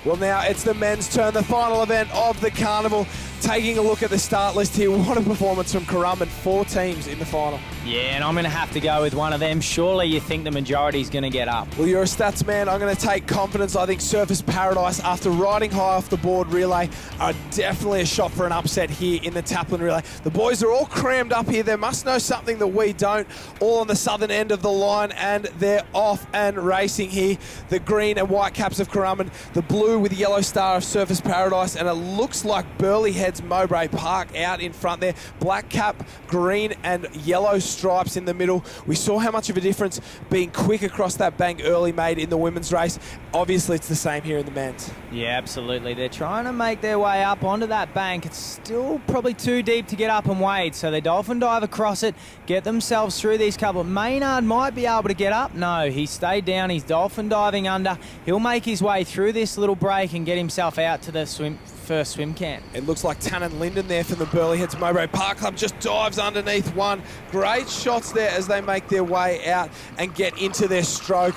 Well, now it's the men's turn, the final event of the carnival. Taking a look at the start list here, what a performance from Kurrawa. 4 teams in the final. Yeah, and I'm going to have to go with one of them. Surely you think the majority's going to get up. Well, you're a stats man. I'm going to take confidence. I think Surface Paradise, after riding high off the board relay, are definitely a shot for an upset here in the Taplin relay. The boys are all crammed up here. They must know something that we don't. All on the southern end of the line, and they're off and racing here. The green and white caps of Kurrawa, the blue with the yellow star of Surface Paradise, and it looks like Burleigh Head's Mowbray Park out in front there. Black cap, green and yellow stripes in the middle. We saw how much of a difference being quick across that bank early made in the women's race. Obviously it's the same here in the men's. Yeah, absolutely. They're trying to make their way up onto that bank. It's still probably too deep to get up and wade, so they dolphin dive across it, get themselves through these couple. Maynard might be able to get up. No, he stayed down. He's dolphin diving under. He'll make his way through this little break and get himself out to the first swim camp. It looks like Tannen Linden there from the Burleigh Heads Mowbray Park Club just dives underneath one. Great shots there as they make their way out and get into their stroke.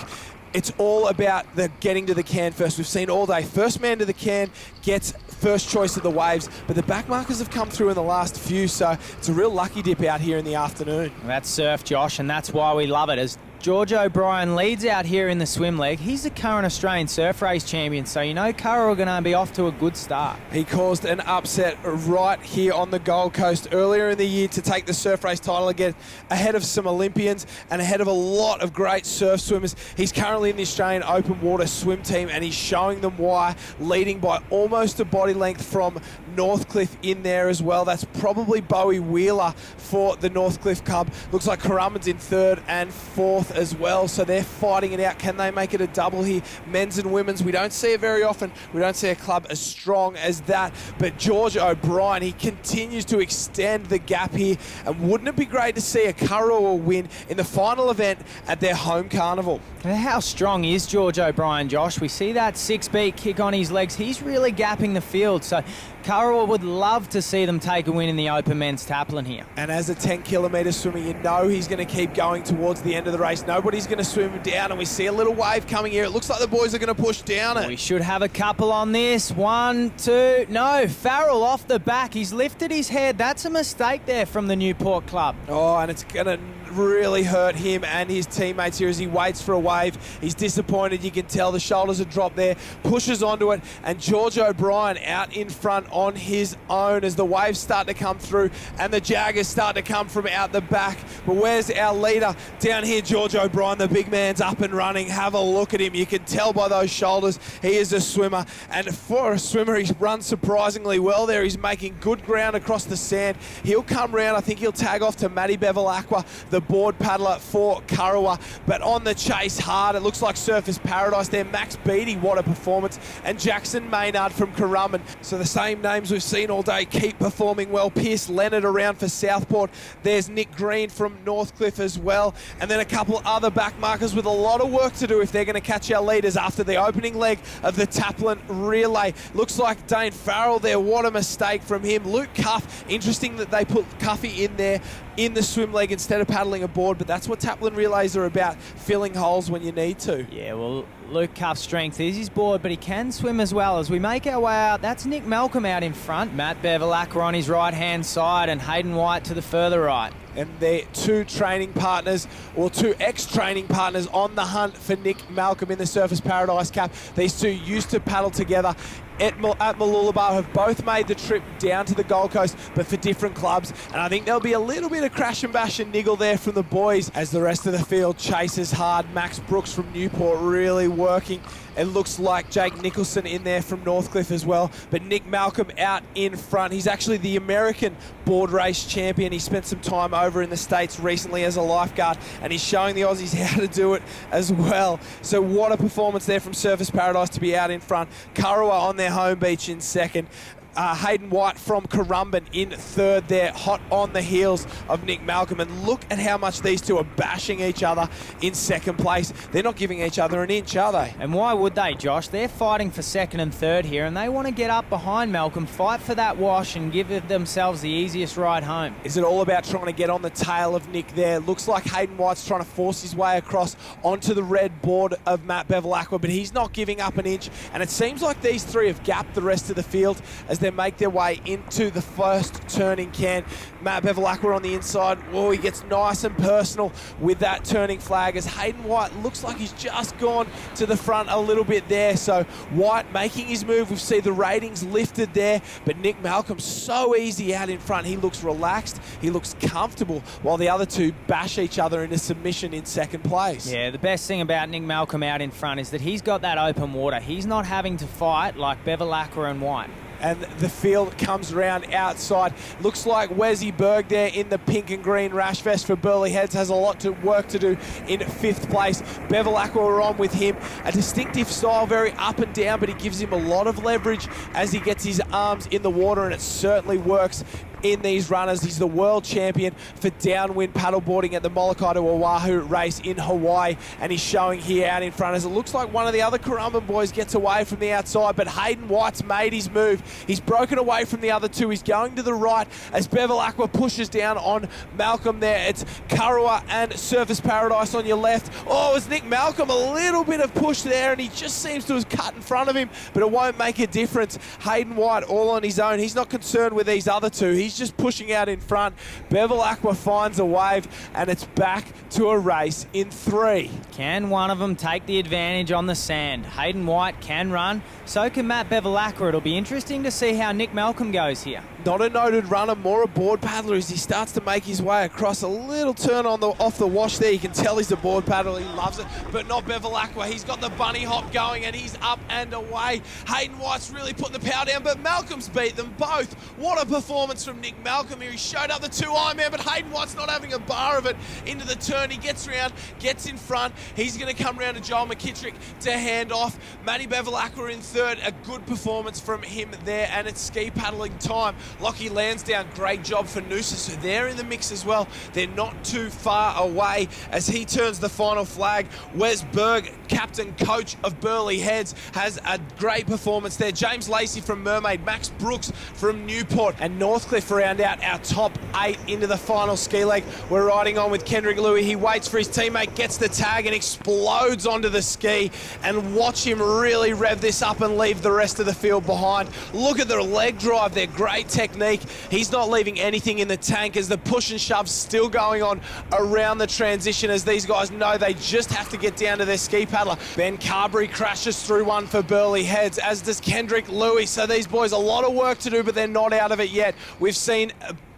It's all about the getting to the can first. We've seen all day. First man to the can gets first choice of the waves, but the back markers have come through in the last few, so it's a real lucky dip out here in the afternoon. That's surf, Josh, and that's why we love it. As George O'Brien leads out here in the swim leg, he's the current Australian surf race champion, so you know Kurrawa are going to be off to a good start. He caused an upset right here on the Gold Coast earlier in the year to take the surf race title again, ahead of some Olympians and ahead of a lot of great surf swimmers. He's currently in the Australian open water swim team, and he's showing them why, leading by almost a body length from Northcliffe in there as well. That's probably Bowie Wheeler for the Northcliffe Cub. Looks like Kurrawa's in 3rd and 4th as well, so they're fighting it out. Can they make it a double here? Men's and women's, we don't see it very often. We don't see a club as strong as that, but George O'Brien, he continues to extend the gap here, and wouldn't it be great to see a Kurrawa win in the final event at their home carnival? How strong is George O'Brien, Josh? We see that 6-beat kick on his legs. He's really gapping the field, so Kurrawa would love to see them take a win in the open men's Taplin here. And as a 10-kilometre swimmer, you know he's going to keep going towards the end of the race. Nobody's going to swim him down, and we see a little wave coming here. It looks like the boys are going to push down it. We should have a couple on this. 1, 2, no, Farrell off the back. He's lifted his head. That's a mistake there from the Newport Club. Oh, and it's going to really hurt him and his teammates here as he waits for a wave. He's disappointed. You can tell the shoulders are dropped there. Pushes onto it, and George O'Brien out in front on his own as the waves start to come through and the jaggers start to come from out the back. But where's our leader? Down here, George O'Brien, the big man's up and running. Have a look at him. You can tell by those shoulders he is a swimmer, and for a swimmer he's run surprisingly well there. He's making good ground across the sand. He'll come round. I think he'll tag off to Matty Bevilacqua, the board paddler for Kurrawa, but on the chase hard. It looks like Surface Paradise there. Max Beattie, what a performance, and Jackson Maynard from Kurrawa. So the same names we've seen all day keep performing well. Pierce Leonard around for Southport. There's Nick Green from Northcliffe as well, and then a couple other back markers with a lot of work to do if they're going to catch our leaders after the opening leg of the Taplin relay. Looks like Dane Farrell there. What a mistake from him. Luke Cuff, interesting that they put Cuffy in there in the swim leg instead of paddling aboard, but that's what Taplin relays are about, filling holes when you need to. Yeah, well, Luke Cuff's strength is his board, but he can swim as well. As we make our way out, that's Nick Malcolm out in front, Matt Bevilacqua on his right-hand side, and Hayden White to the further right. And they're 2 training partners, or 2 ex-training partners on the hunt for Nick Malcolm in the Surface Paradise Cup. These 2 used to paddle together at Mooloolaba, have both made the trip down to the Gold Coast, but for different clubs. And I think there'll be a little bit of crash and bash and niggle there from the boys as the rest of the field chases hard. Max Brooks from Newport really working. It looks like Jake Nicholson in there from Northcliffe as well, but Nick Malcolm out in front. He's actually the American board race champion. He spent some time over in the States recently as a lifeguard, and he's showing the Aussies how to do it as well. So what a performance there from Surface Paradise to be out in front. Kurrawa on their home beach in 2nd. Hayden White from Currumbin in third there, hot on the heels of Nick Malcolm. And look at how much these two are bashing each other in second place. They're not giving each other an inch, are they? And why would they, Josh? They're fighting for second and third here, and they want to get up behind Malcolm, fight for that wash, and give themselves the easiest ride home. Is it all about trying to get on the tail of Nick there? Looks like Hayden White's trying to force his way across onto the red board of Matt Bevilacqua, but he's not giving up an inch. And it seems like these three have gapped the rest of the field as they make their way into the first turning can. Matt Bevilacqua on the inside. Oh, he gets nice and personal with that turning flag as Hayden White looks like he's just gone to the front a little bit there. So White making his move. We've seen the ratings lifted there, but Nick Malcolm so easy out in front. He looks relaxed. He looks comfortable while the other two bash each other into submission in second place. Yeah, the best thing about Nick Malcolm out in front is that he's got that open water. He's not having to fight like Bevilacqua and White. And the field comes around outside. Looks like Wesley Berg there in the pink and green rash vest for Burleigh Heads has a lot of work to do in fifth place. Bevilacqua are on with him. A distinctive style, very up and down, but he gives him a lot of leverage as he gets his arms in the water, and it certainly works in these runners. He's the world champion for downwind paddleboarding at the Molokai to Oahu race in Hawaii, and he's showing here out in front as it looks like one of the other Currumbin boys gets away from the outside, but Hayden White's made his move. He's broken away from the other two. He's going to the right as Bevilacqua pushes down on Malcolm there. It's Kurrawa and Surface Paradise on your left. Oh, it's Nick Malcolm, a little bit of push there, and he just seems to have cut in front of him, but it won't make a difference. Hayden White all on his own. He's not concerned with these other two. He's just pushing out in front. Bevilacqua finds a wave, and it's back to a race in three. Can one of them take the advantage on the sand? Hayden White can run, so can Matt Bevilacqua. It'll be interesting to see how Nick Malcolm goes here. Not a noted runner, more a board paddler as he starts to make his way across. A little turn on off the wash there. You can tell he's a board paddler. He loves it, but not Bevilacqua. He's got the bunny hop going, and he's up and away. Hayden White's really putting the power down, but Malcolm's beat them both. What a performance from Nick Malcolm here. He showed up the two Ironman, but Hayden White's not having a bar of it. Into the turn, he gets around, gets in front. He's going to come around to Joel McKittrick to hand off. Matty Bevilacqua in third. A good performance from him there, and it's ski paddling time. Lockie Lansdowne, great job for Noosa, so they're in the mix as well. They're not too far away as he turns the final flag. Wes Berg, captain coach of Burleigh Heads, has a great performance there. James Lacey from Mermaid, Max Brooks from Newport, and Northcliffe round out our top 8 into the final ski leg. We're riding on with Kendrick Louis. He waits for his teammate, gets the tag and explodes onto the ski, and watch him really rev this up and leave the rest of the field behind. Look at the leg drive there, great technique. He's not leaving anything in the tank as the push and shove's still going on around the transition as these guys know they just have to get down to their ski paddler. Ben Carberry crashes through one for Burleigh Heads, as does Kendrick Louis. So these boys, a lot of work to do, but they're not out of it yet. We've seen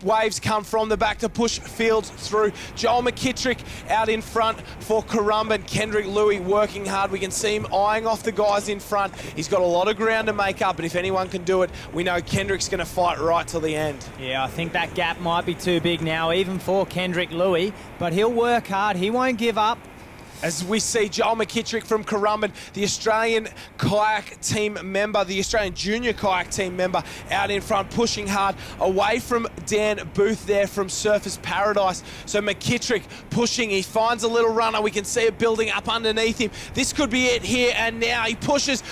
waves come from the back to push fields through. Joel McKittrick out in front for Currumbin. Kendrick Louis working hard. We can see him eyeing off the guys in front. He's got a lot of ground to make up, but if anyone can do it, we know Kendrick's going to fight right till the end. Yeah, I think that gap might be too big now, even for Kendrick Louis, but he'll work hard. He won't give up. As we see Joel McKittrick from Currumbin, the Australian kayak team member, the Australian junior kayak team member, out in front, pushing hard away from Dan Booth there from Surface Paradise. So McKittrick pushing, he finds a little runner. We can see it building up underneath him. This could be it here and now. He pushes,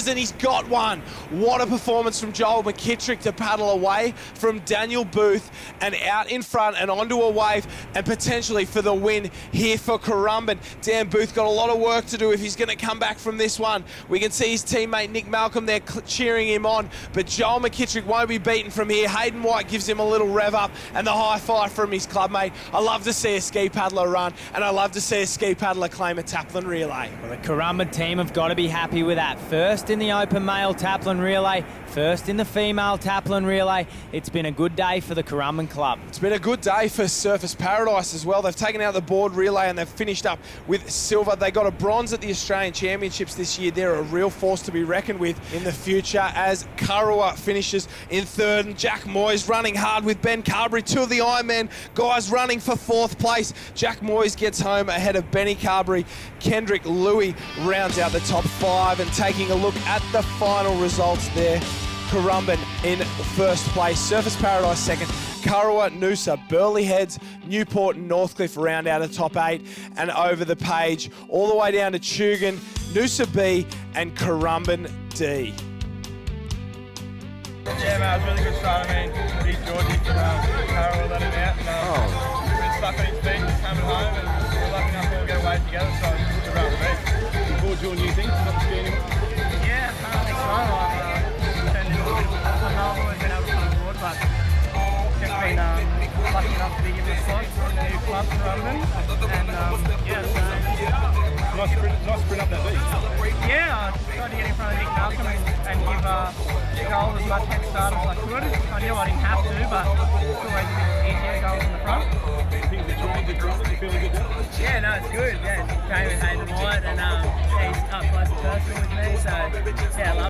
and he's got one. What a performance from Joel McKittrick to paddle away from Daniel Booth and out in front and onto a wave and potentially for the win here for Currumbin. Dan Booth got a lot of work to do if he's going to come back from this one. We can see his teammate Nick Malcolm there cheering him on, but Joel McKittrick won't be beaten from here. Hayden White gives him a little rev up and the high five from his clubmate. I love to see a ski paddler run, and I love to see a ski paddler claim a Taplin relay. Well, the Currumbin team have got to be happy with that. First in the open male Taplin relay, first in the female Taplin relay. It's been a good day for the Currumbin club. It's been a good day for Surface Paradise as well. They've taken out the board relay and they've finished up with silver. They got a bronze at the Australian Championships this year. They're a real force to be reckoned with in the future as Kurrawa finishes in third, and Jack Moyes running hard with Ben Carberry, two of the Ironman guys running for fourth place. Jack Moyes gets home ahead of Benny Carberry. Kendrick Louis rounds out the top 5, and taking a look at the final results there. Currumbin in first place. Surfers Paradise second. Kurrawa, Noosa, Burleigh Heads, Newport and Northcliffe round out of top 8. And over the page, all the way down to Tugun, Noosa B and Currumbin D. Yeah, man, it was a really good start. I mean, big Georgie from Kurrawa let him out. And, he's been stuck on his feet, just coming home, and we're lucky enough to all get away together, so it's just a round of beat. Looking forward to your new thing, not to see anyone. Yeah, I think so. I've turned into a bit of a novel and been able to come aboard, but just been lucky enough to be given a spot in the new club for London. And yeah, so. Nice sprint up that beat. Yeah, I tried to get in front of Nick Malcolm and give goal as much head start as I could. I knew I didn't have to, but it's always a bit easier goals in the front. Things are changing, you feeling good now? Yeah, no, it's good. Yeah, came with Hayden White and he's up close and personal with me, so yeah, I love